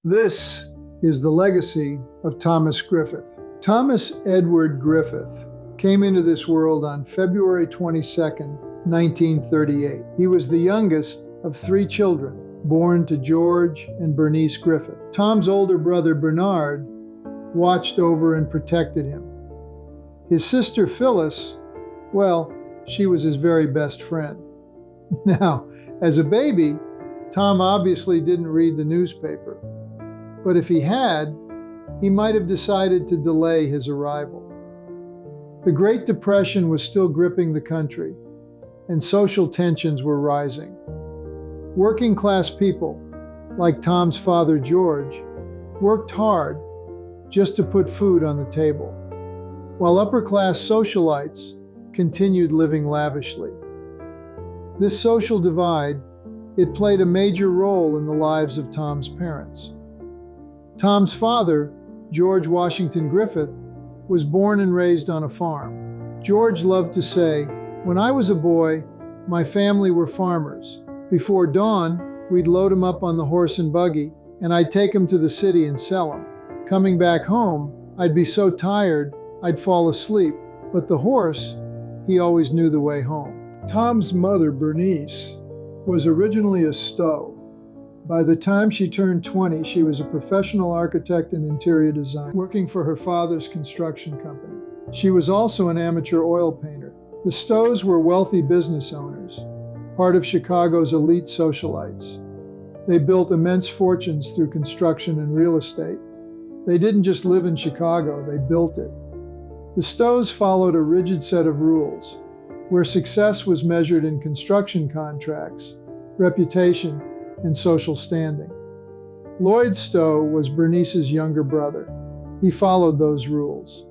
This is the legacy of Thomas Griffith. Thomas Edward Griffith came into this world on February 22nd, 1938. He was the youngest of three children, born to George and Bernice Griffith. Tom's older brother Bernard watched over and protected him. His sister Phyllis, well, she was his very best friend. Now, as a baby, Tom obviously didn't read the newspaper. But if he had, he might have decided to delay his arrival. The Great Depression was still gripping the country, and social tensions were rising. Working class people, like Tom's father George, worked hard just to put food on the table, while upper class socialites continued living lavishly. This social divide, it played a major role in the lives of Tom's parents. Tom's father, George Washington Griffith, was born and raised on a farm. George loved to say, "When I was a boy, my family were farmers. Before dawn, we'd load them up on the horse and buggy, and I'd take them to the city and sell them. Coming back home, I'd be so tired, I'd fall asleep, but the horse, he always knew the way home." Tom's mother, Bernice, was originally a stowe. By the time she turned 20, she was a professional architect and interior designer, working for her father's construction company. She was also an amateur oil painter. The Stowes were wealthy business owners, part of Chicago's elite socialites. They built immense fortunes through construction and real estate. They didn't just live in Chicago, they built it. The Stowes followed a rigid set of rules, where success was measured in construction contracts, reputation, and social standing. Lloyd Stowe was Bernice's younger brother. He followed those rules.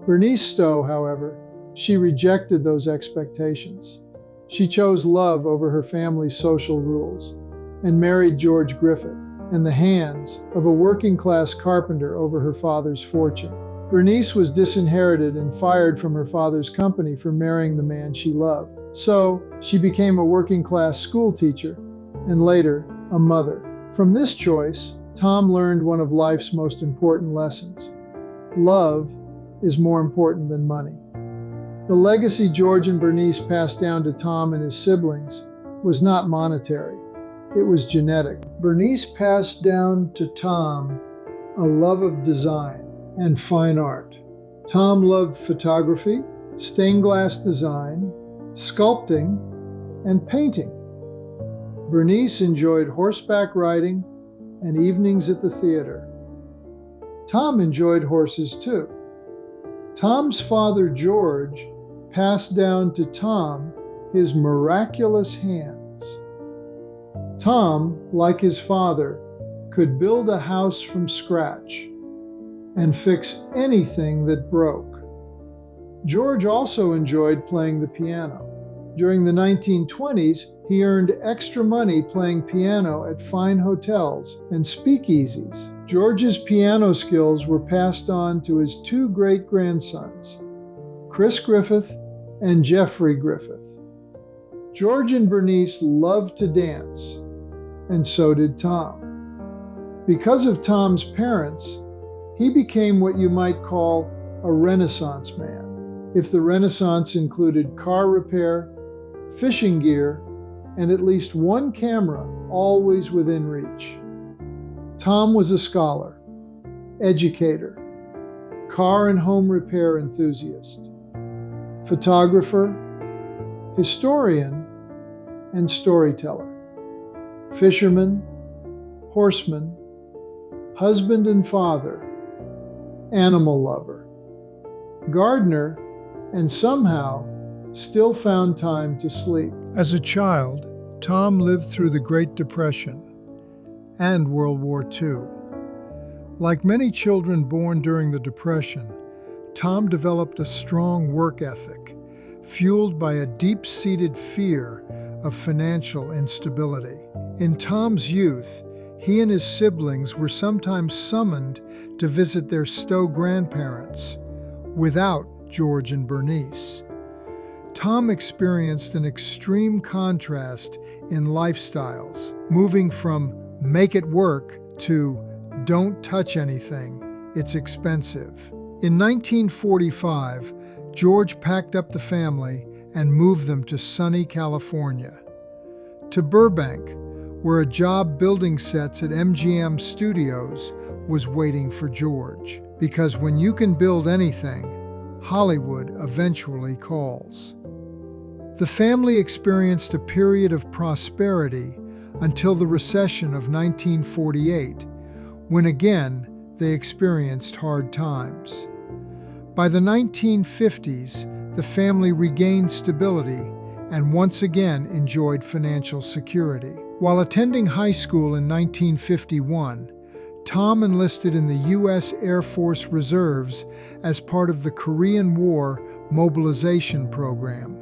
Bernice Stowe, however, she rejected those expectations. She chose love over her family's social rules and married George Griffith and the hands of a working-class carpenter over her father's fortune. Bernice was disinherited and fired from her father's company for marrying the man she loved. So she became a working-class school teacher and later a mother. From this choice, Tom learned one of life's most important lessons. Love is more important than money. The legacy George and Bernice passed down to Tom and his siblings was not monetary. It was genetic. Bernice passed down to Tom a love of design and fine art. Tom loved photography, stained glass design, sculpting, and painting. Bernice enjoyed horseback riding and evenings at the theater. Tom enjoyed horses too. Tom's father, George, passed down to Tom his miraculous hands. Tom, like his father, could build a house from scratch and fix anything that broke. George also enjoyed playing the piano. During the 1920s, he earned extra money playing piano at fine hotels and speakeasies. George's piano skills were passed on to his two great-grandsons, Chris Griffith and Jeffrey Griffith. George and Bernice loved to dance, and so did Tom. Because of Tom's parents, he became what you might call a Renaissance man, if the Renaissance included car repair, fishing gear, and at least one camera always within reach. Tom was a scholar, educator, car and home repair enthusiast, photographer, historian, and storyteller, fisherman, horseman, husband and father, animal lover, gardener, and somehow still found time to sleep. As a child, Tom lived through the Great Depression and World War II. Like many children born during the Depression, Tom developed a strong work ethic, fueled by a deep-seated fear of financial instability. In Tom's youth, he and his siblings were sometimes summoned to visit their Stowe grandparents without George and Bernice. Tom experienced an extreme contrast in lifestyles, moving from make it work to "Don't touch anything, it's expensive." In 1945, George packed up the family and moved them to sunny California. To Burbank, where a job building sets at MGM Studios was waiting for George. Because when you can build anything, Hollywood eventually calls. The family experienced a period of prosperity until the recession of 1948, when again they experienced hard times. By the 1950s, the family regained stability and once again enjoyed financial security. While attending high school in 1951, Tom enlisted in the U.S. Air Force Reserves as part of the Korean War mobilization program.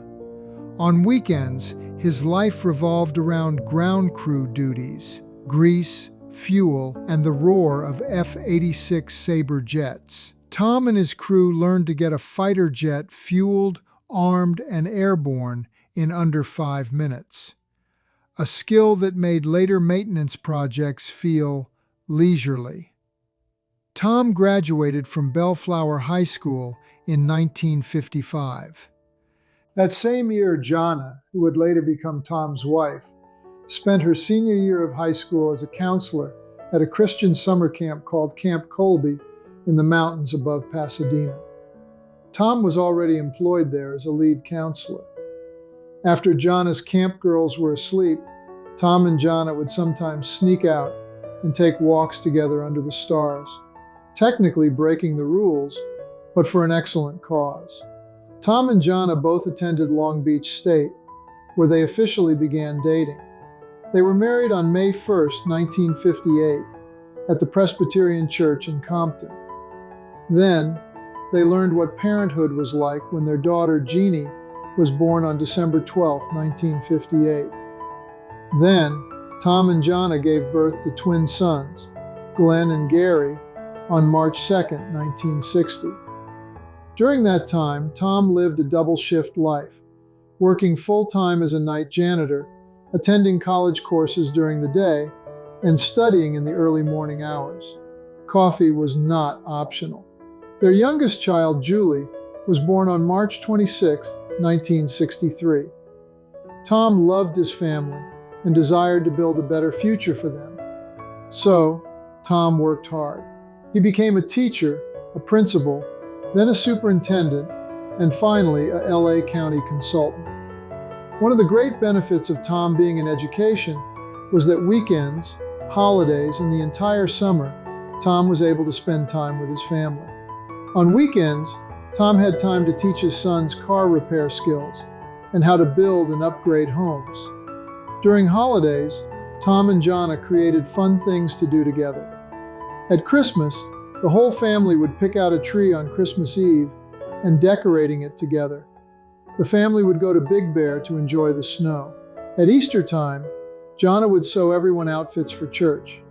On weekends, his life revolved around ground crew duties, grease, fuel, and the roar of F-86 Sabre jets. Tom and his crew learned to get a fighter jet fueled, armed, and airborne in under 5 minutes, a skill that made later maintenance projects feel leisurely. Tom graduated from Bellflower High School in 1955. That same year, Jonna, who would later become Tom's wife, spent her senior year of high school as a counselor at a Christian summer camp called Camp Colby in the mountains above Pasadena. Tom was already employed there as a lead counselor. After Jonna's camp girls were asleep, Tom and Jonna would sometimes sneak out and take walks together under the stars, technically breaking the rules, but for an excellent cause. Tom and Jonna both attended Long Beach State, where they officially began dating. They were married on May 1st, 1958, at the Presbyterian Church in Compton. Then, they learned what parenthood was like when their daughter, Jeannie, was born on December 12, 1958. Then, Tom and Jonna gave birth to twin sons, Glenn and Gary, on March 2, 1960. During that time, Tom lived a double-shift life, working full-time as a night janitor, attending college courses during the day, and studying in the early morning hours. Coffee was not optional. Their youngest child, Julie, was born on March 26, 1963. Tom loved his family and desired to build a better future for them. So, Tom worked hard. He became a teacher, a principal, then a superintendent, and finally a LA County consultant. One of the great benefits of Tom being in education was that weekends, holidays, and the entire summer, Tom was able to spend time with his family. On weekends, Tom had time to teach his sons car repair skills and how to build and upgrade homes. During holidays, Tom and Jonna created fun things to do together. At Christmas, the whole family would pick out a tree on Christmas Eve and decorating it together. The family would go to Big Bear to enjoy the snow. At Easter time, Jonna would sew everyone outfits for church.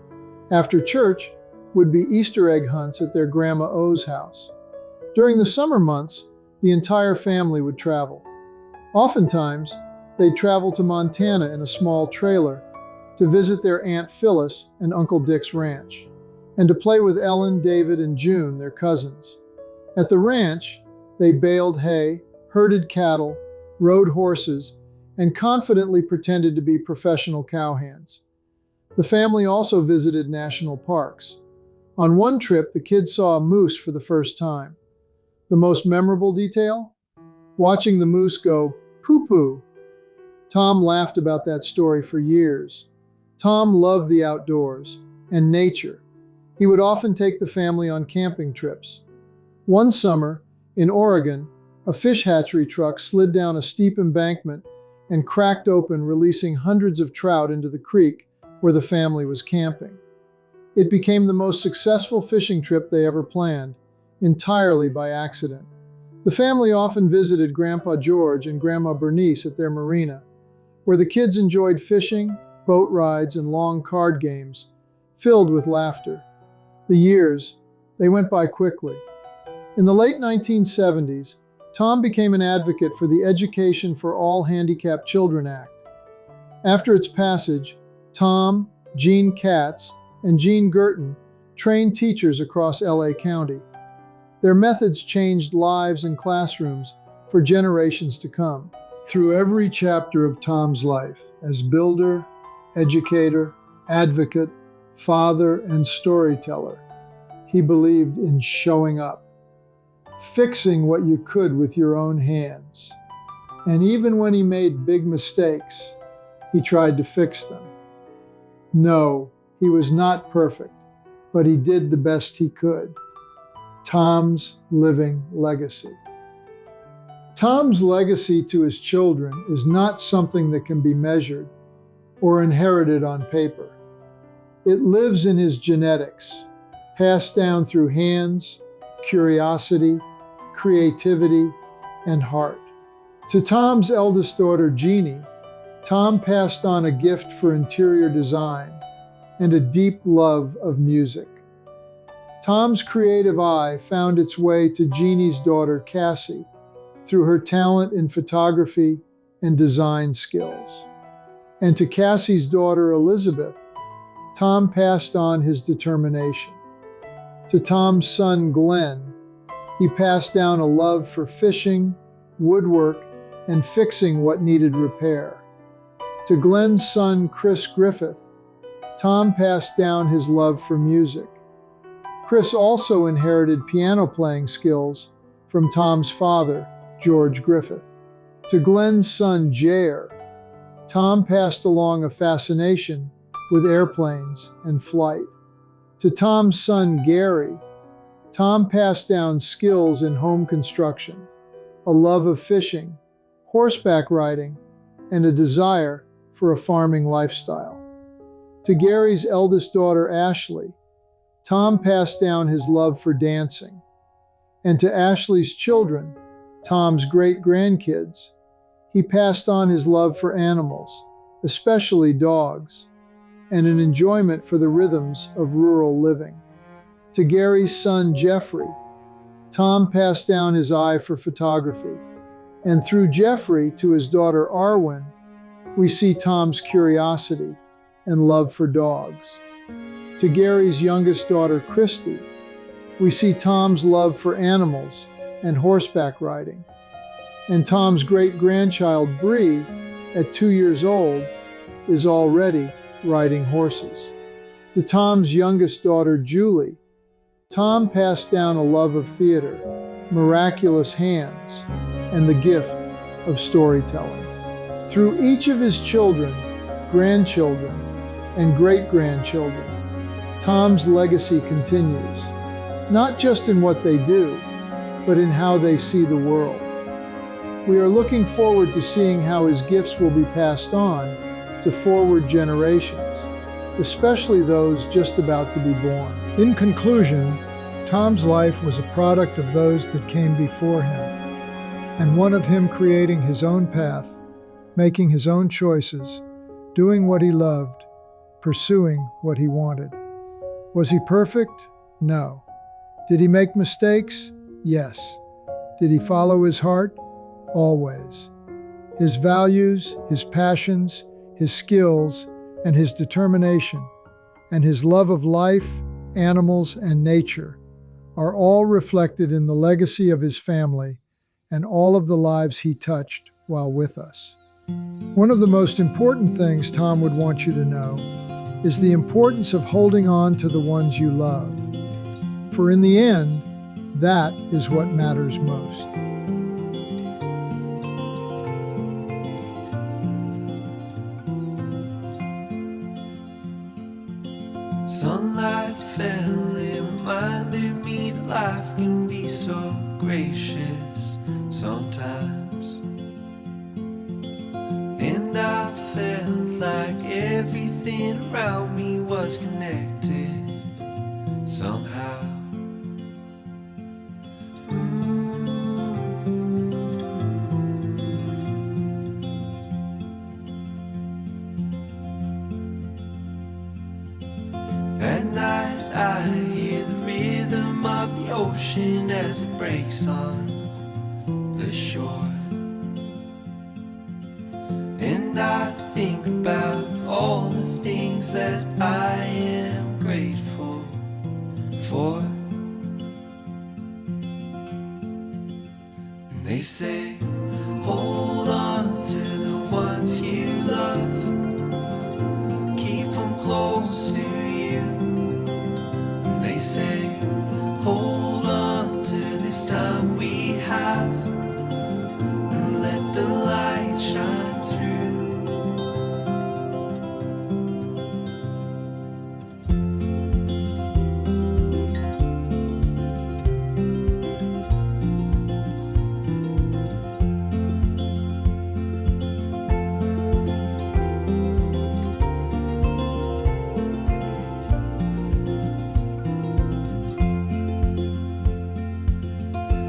After church would be Easter egg hunts at their Grandma O's house. During the summer months, the entire family would travel. Oftentimes, they'd travel to Montana in a small trailer to visit their Aunt Phyllis and Uncle Dick's ranch, and to play with Ellen, David, and June, their cousins. At the ranch, they baled hay, herded cattle, rode horses, and confidently pretended to be professional cowhands. The family also visited national parks. On one trip, the kids saw a moose for the first time. The most memorable detail? Watching the moose go poo-poo. Tom laughed about that story for years. Tom loved the outdoors and nature. He would often take the family on camping trips. One summer, in Oregon, a fish hatchery truck slid down a steep embankment and cracked open, releasing hundreds of trout into the creek where the family was camping. It became the most successful fishing trip they ever planned, entirely by accident. The family often visited Grandpa George and Grandma Bernice at their marina, where the kids enjoyed fishing, boat rides, and long card games, filled with laughter. The years, they went by quickly. In the late 1970s, Tom became an advocate for the Education for All Handicapped Children Act. After its passage, Tom, Jean Katz, and Jean Gerton trained teachers across LA County. Their methods changed lives and classrooms for generations to come. Through every chapter of Tom's life, as builder, educator, advocate, father, and storyteller, he believed in showing up, fixing what you could with your own hands. And even when he made big mistakes, he tried to fix them. No, he was not perfect, but he did the best he could. Tom's living legacy. Tom's legacy to his children is not something that can be measured or inherited on paper. It lives in his genetics, passed down through hands, curiosity, creativity, and heart. To Tom's eldest daughter, Jeannie, Tom passed on a gift for interior design and a deep love of music. Tom's creative eye found its way to Jeannie's daughter, Cassie, through her talent in photography and design skills. And to Cassie's daughter, Elizabeth, Tom passed on his determination. To Tom's son, Glenn, he passed down a love for fishing, woodwork, and fixing what needed repair. To Glenn's son, Chris Griffith, Tom passed down his love for music. Chris also inherited piano playing skills from Tom's father, George Griffith. To Glenn's son, Jair, Tom passed along a fascination with airplanes and flight. To Tom's son, Gary, Tom passed down skills in home construction, a love of fishing, horseback riding, and a desire for a farming lifestyle. To Gary's eldest daughter, Ashley, Tom passed down his love for dancing. And to Ashley's children, Tom's great-grandkids, he passed on his love for animals, especially dogs, and an enjoyment for the rhythms of rural living. To Gary's son, Jeffrey, Tom passed down his eye for photography. And through Jeffrey to his daughter, Arwen, we see Tom's curiosity and love for dogs. To Gary's youngest daughter, Christy, we see Tom's love for animals and horseback riding. And Tom's great-grandchild, Bree, at 2 years old, is already riding horses. To Tom's youngest daughter, Julie, Tom passed down a love of theater, miraculous hands, and the gift of storytelling. Through each of his children, grandchildren, and great-grandchildren, Tom's legacy continues, not just in what they do, but in how they see the world. We are looking forward to seeing how his gifts will be passed on to forward generations, especially those just about to be born. In conclusion, Tom's life was a product of those that came before him, and one of him creating his own path, making his own choices, doing what he loved, pursuing what he wanted. Was he perfect? No. Did he make mistakes? Yes. Did he follow his heart? Always. His values, his passions, his skills, and his determination, and his love of life, animals, and nature are all reflected in the legacy of his family and all of the lives he touched while with us. One of the most important things Tom would want you to know is the importance of holding on to the ones you love. For in the end, that is what matters most. Sunlight fell, it reminded me that life can be so gracious sometimes. And I felt like everything around me was connected somehow. At night I hear the rhythm of the ocean as it breaks on the shore. And I think about all the things that I am grateful for. And they say, hold on to the ones you love, keep them close to you. And they say, hold on to this time we have, and let the light shine through.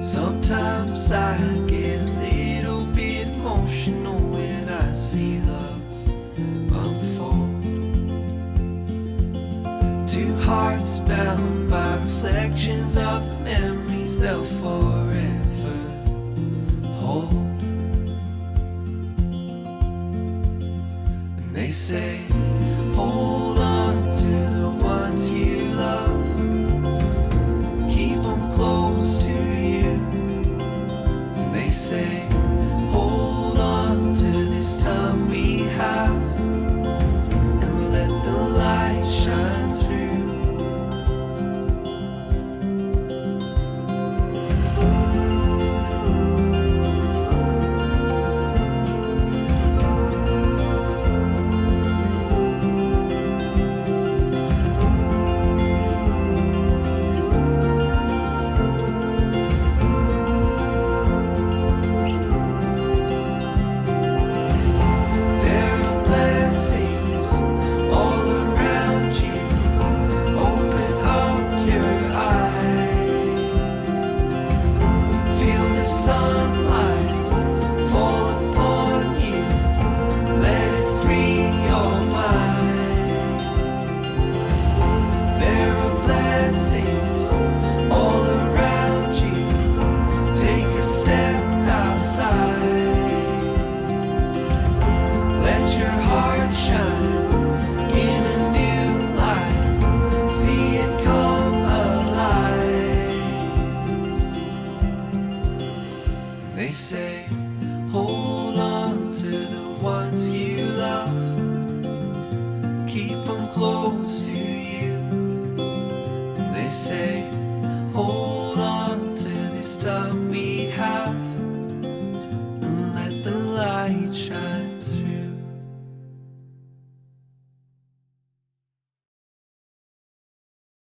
Sometimes I get a little bit emotional when I see love unfold. Two hearts bound by reflections of the memories they'll fold.